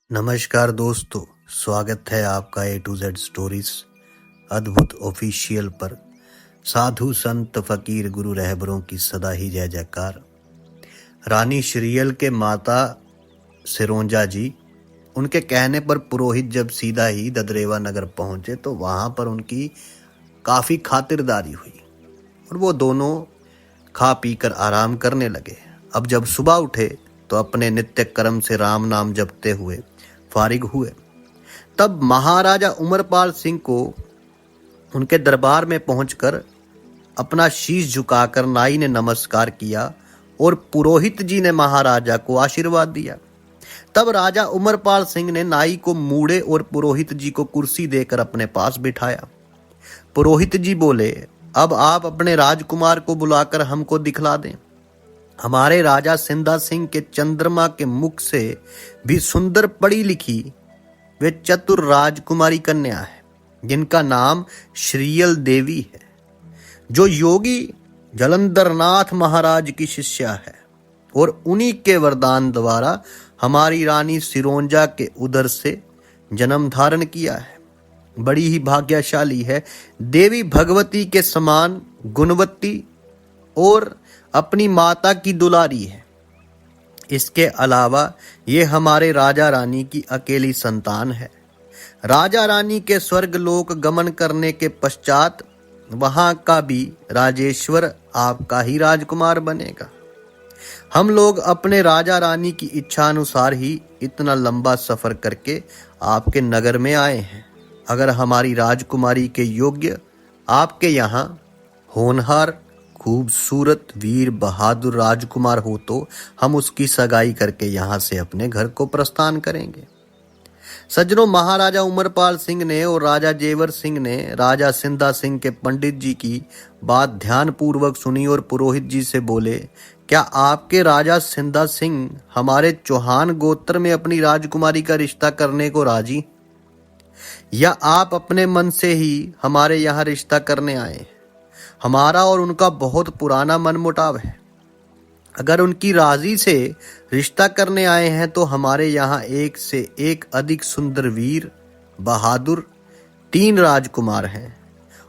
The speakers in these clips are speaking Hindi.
नमस्कार दोस्तों, स्वागत है आपका A to Z स्टोरीज अद्भुत ऑफिशियल पर। साधु संत फकीर गुरु रहबरों की सदा ही जय जयकार। रानी श्रीयल के माता सिरोंजा जी, उनके कहने पर पुरोहित जब सीधा ही ददरेवा नगर पहुंचे तो वहां पर उनकी काफी खातिरदारी हुई और वो दोनों खा पी कर आराम करने लगे। अब जब सुबह उठे तो अपने नित्य कर्म से राम नाम जपते हुए फारिग हुए। तब महाराजा उमरपाल सिंह को उनके दरबार में पहुंचकर अपना शीश झुकाकर नाई ने नमस्कार किया और पुरोहित जी ने महाराजा को आशीर्वाद दिया। तब राजा उमरपाल सिंह ने नाई को मूड़े और पुरोहित जी को कुर्सी देकर अपने पास बिठाया। पुरोहित जी बोले, अब आप अपने राजकुमार को बुलाकर हमको दिखला दें। हमारे राजा सिंधा सिंह के चंद्रमा के मुख से भी सुंदर पढ़ी लिखी वे चतुर राजकुमारी कन्या है, जिनका नाम श्रीयल देवी है, जो योगी जलंधरनाथ महाराज की शिष्या है और उन्हीं के वरदान द्वारा हमारी रानी सिरोंजा के उदर से जन्म धारण किया है। बड़ी ही भाग्यशाली है। देवी भगवती के समान गुणवती और अपनी माता की दुलारी है। इसके अलावा ये हमारे राजा रानी की अकेली संतान है। राजा रानी के स्वर्ग लोक गमन करने के पश्चात वहां का भी राजेश्वर आपका ही राजकुमार बनेगा। हम लोग अपने राजा रानी की इच्छा अनुसार ही इतना लंबा सफर करके आपके नगर में आए हैं। अगर हमारी राजकुमारी के योग्य आपके यहाँ होनहार खूबसूरत वीर बहादुर राजकुमार हो तो हम उसकी सगाई करके यहाँ से अपने घर को प्रस्थान करेंगे। सज्जनों, महाराजा उमरपाल सिंह ने और राजा जेवर सिंह ने राजा सिंधा सिंह के पंडित जी की बात ध्यान पूर्वक सुनी और पुरोहित जी से बोले, क्या आपके राजा सिंधा सिंह हमारे चौहान गोत्र में अपनी राजकुमारी का रिश्ता करने को राजी, या आप अपने मन से ही हमारे यहाँ रिश्ता करने आए? हमारा और उनका बहुत पुराना मनमुटाव है। अगर उनकी राजी से रिश्ता करने आए हैं तो हमारे यहाँ एक से एक अधिक सुंदर वीर बहादुर 3 राजकुमार हैं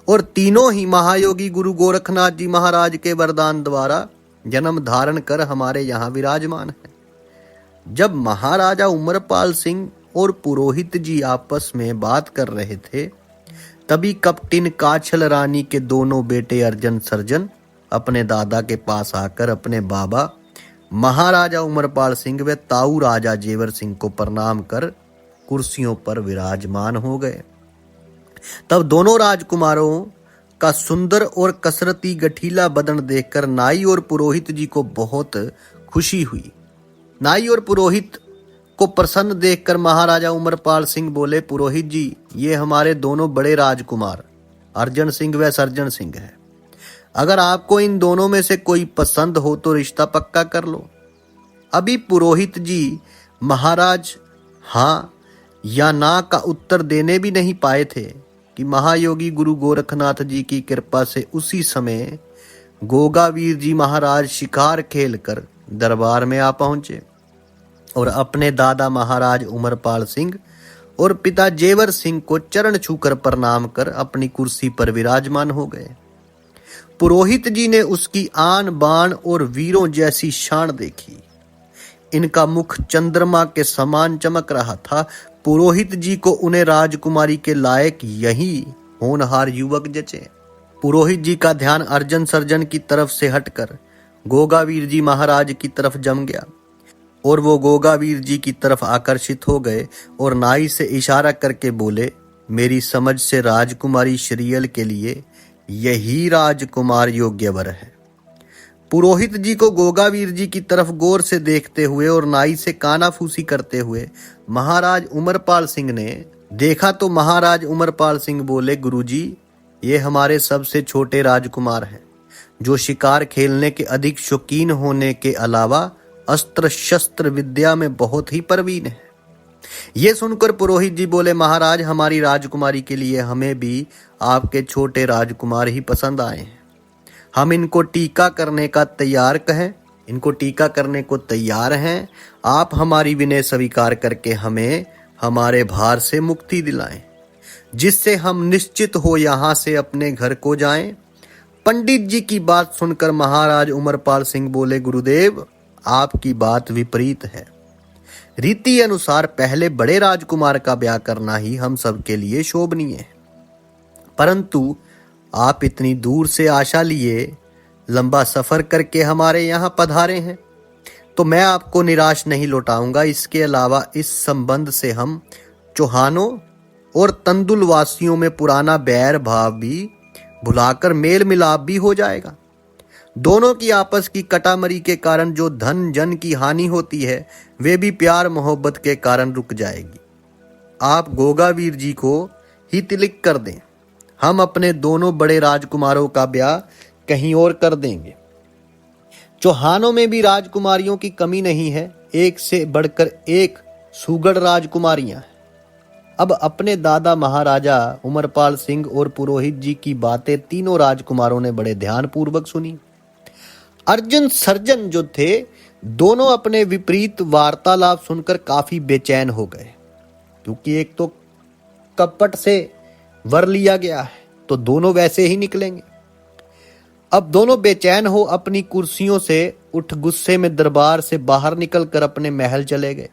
और तीनों ही महायोगी गुरु गोरखनाथ जी महाराज के वरदान द्वारा जन्म धारण कर हमारे यहाँ विराजमान हैं। जब महाराजा उमरपाल सिंह और पुरोहित जी आपस में बात कर रहे थे, तभी कपटिन काछल रानी के दोनों बेटे अर्जन सर्जन अपने दादा के पास आकर अपने बाबा महाराजा उमरपाल सिंह व ताऊ राजा जेवर सिंह को प्रणाम कर कुर्सियों पर विराजमान हो गए। तब दोनों राजकुमारों का सुंदर और कसरती गठीला बदन देखकर नाई और पुरोहित जी को बहुत खुशी हुई। नाई और पुरोहित को प्रसन्न देखकर महाराजा उमरपाल सिंह बोले, पुरोहित जी, ये हमारे दोनों बड़े राजकुमार अर्जन सिंह व सर्जन सिंह हैं। अगर आपको इन दोनों में से कोई पसंद हो तो रिश्ता पक्का कर लो। अभी पुरोहित जी महाराज हाँ या ना का उत्तर देने भी नहीं पाए थे कि महायोगी गुरु गोरखनाथ जी की कृपा से उसी समय गोगावीर जी महाराज शिकार खेलकर दरबार में आ पहुंचे और अपने दादा महाराज उमरपाल सिंह और पिता जेवर सिंह को चरण छूकर प्रणाम कर अपनी कुर्सी पर विराजमान हो गए। पुरोहित जी ने उसकी आन बान और वीरों जैसी शान देखी। इनका मुख चंद्रमा के समान चमक रहा था। पुरोहित जी को उन्हें राजकुमारी के लायक यही होनहार युवक जचे। पुरोहित जी का ध्यान अर्जन सर्जन की तरफ से हटकर गोगावीर जी महाराज की तरफ जम गया और वो गोगावीर जी की तरफ आकर्षित हो गए और नाई से इशारा करके बोले, मेरी समझ से राजकुमारी श्रीयल के लिए यही राजकुमार योग्य वर है। पुरोहित जी को गोगावीर जी की तरफ गौर से देखते हुए और नाई से कानाफूसी करते हुए महाराज उमरपाल सिंह ने देखा तो महाराज उमरपाल सिंह बोले, गुरुजी, ये हमारे सबसे छोटे राजकुमार हैं, जो शिकार खेलने के अधिक शौकीन होने के अलावा अस्त्र शस्त्र विद्या में बहुत ही प्रवीण है। ये सुनकर पुरोहित जी बोले, महाराज, हमारी राजकुमारी के लिए हमें भी आपके छोटे राजकुमार ही पसंद आए हैं। हम इनको टीका करने का तैयार कहें इनको टीका करने को तैयार हैं। आप हमारी विनय स्वीकार करके हमें हमारे भार से मुक्ति दिलाएं, जिससे हम निश्चित हो यहाँ से अपने घर को जाएं। पंडित जी की बात सुनकर महाराज उमरपाल सिंह बोले, गुरुदेव आपकी बात विपरीत है। रीति अनुसार पहले बड़े राजकुमार का ब्याह करना ही हम सबके लिए शोभनीय है, परंतु आप इतनी दूर से आशा लिए लंबा सफर करके हमारे यहाँ पधारे हैं, तो मैं आपको निराश नहीं लौटाऊंगा। इसके अलावा इस संबंध से हम चौहानों और तंदुल वासियों में पुराना बैर भाव भी भुलाकर मेल मिलाप भी हो जाएगा। दोनों की आपस की कटामरी के कारण जो धन जन की हानि होती है, वे भी प्यार मोहब्बत के कारण रुक जाएगी। आप गोगावीर जी को ही तिलक कर दें, हम अपने दोनों बड़े राजकुमारों का ब्याह कहीं और कर देंगे। चौहानों में भी राजकुमारियों की कमी नहीं है, एक से बढ़कर एक सुगढ़ राजकुमारियां हैं। अब अपने दादा महाराजा उमरपाल सिंह और पुरोहित जी की बातें तीनों राजकुमारों ने बड़े ध्यान पूर्वक सुनी। अर्जुन सर्जन जो थे, दोनों अपने विपरीत वार्तालाप सुनकर काफी बेचैन हो गए, क्योंकि एक तो कपट से वर लिया गया है, तो दोनों वैसे ही निकलेंगे। अब दोनों बेचैन हो अपनी कुर्सियों से उठ गुस्से में दरबार से बाहर निकलकर अपने महल चले गए।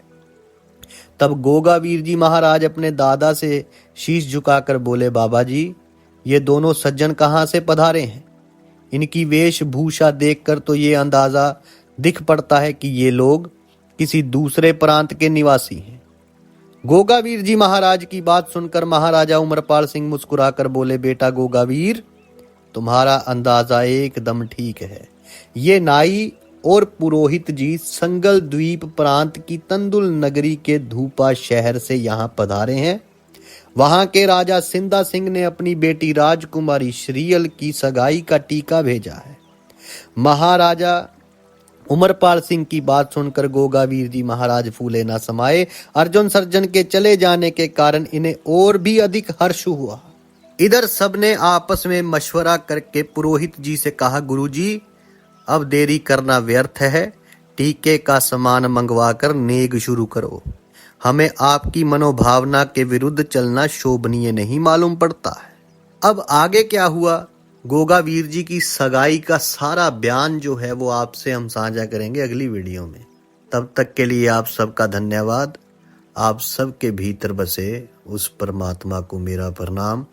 तब गोगावीर जी महाराज अपने दादा से शीश झुकाकर बोले, बाबा जी ये दोनों सज्जन कहाँ से पधारे हैं? इनकी वेशभूषा देखकर तो ये अंदाजा दिख पड़ता है कि ये लोग किसी दूसरे प्रांत के निवासी हैं। गोगावीर जी महाराज की बात सुनकर महाराजा उमरपाल सिंह मुस्कुराकर बोले, बेटा गोगावीर, तुम्हारा अंदाजा एकदम ठीक है। ये नाई और पुरोहित जी संगल द्वीप प्रांत की तंदुल नगरी के धूपा शहर से यहाँ पधारे हैं। वहां के राजा सिंधा सिंह ने अपनी बेटी राजकुमारी श्रीयल की सगाई का टीका भेजा है। महाराजा उमरपाल सिंह की बात सुनकर गोगावीर जी महाराज फूले ना समाये। अर्जुन सर्जन के चले जाने के कारण इन्हें और भी अधिक हर्ष हुआ। इधर सबने आपस में मशवरा करके पुरोहित जी से कहा, गुरुजी अब देरी करना व्यर्थ है, टीके का सामान मंगवाकर नेग शुरू करो। हमें आपकी मनोभावना के विरुद्ध चलना शोभनीय नहीं मालूम पड़ता है। अब आगे क्या हुआ, गोगावीर जी की सगाई का सारा बयान जो है वो आपसे हम साझा करेंगे अगली वीडियो में। तब तक के लिए आप सबका धन्यवाद। आप सबके भीतर बसे उस परमात्मा को मेरा प्रणाम।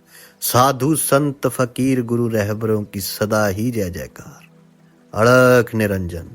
साधु संत फकीर गुरु रहबरों की सदा ही जय जयकार। अड़क निरंजन।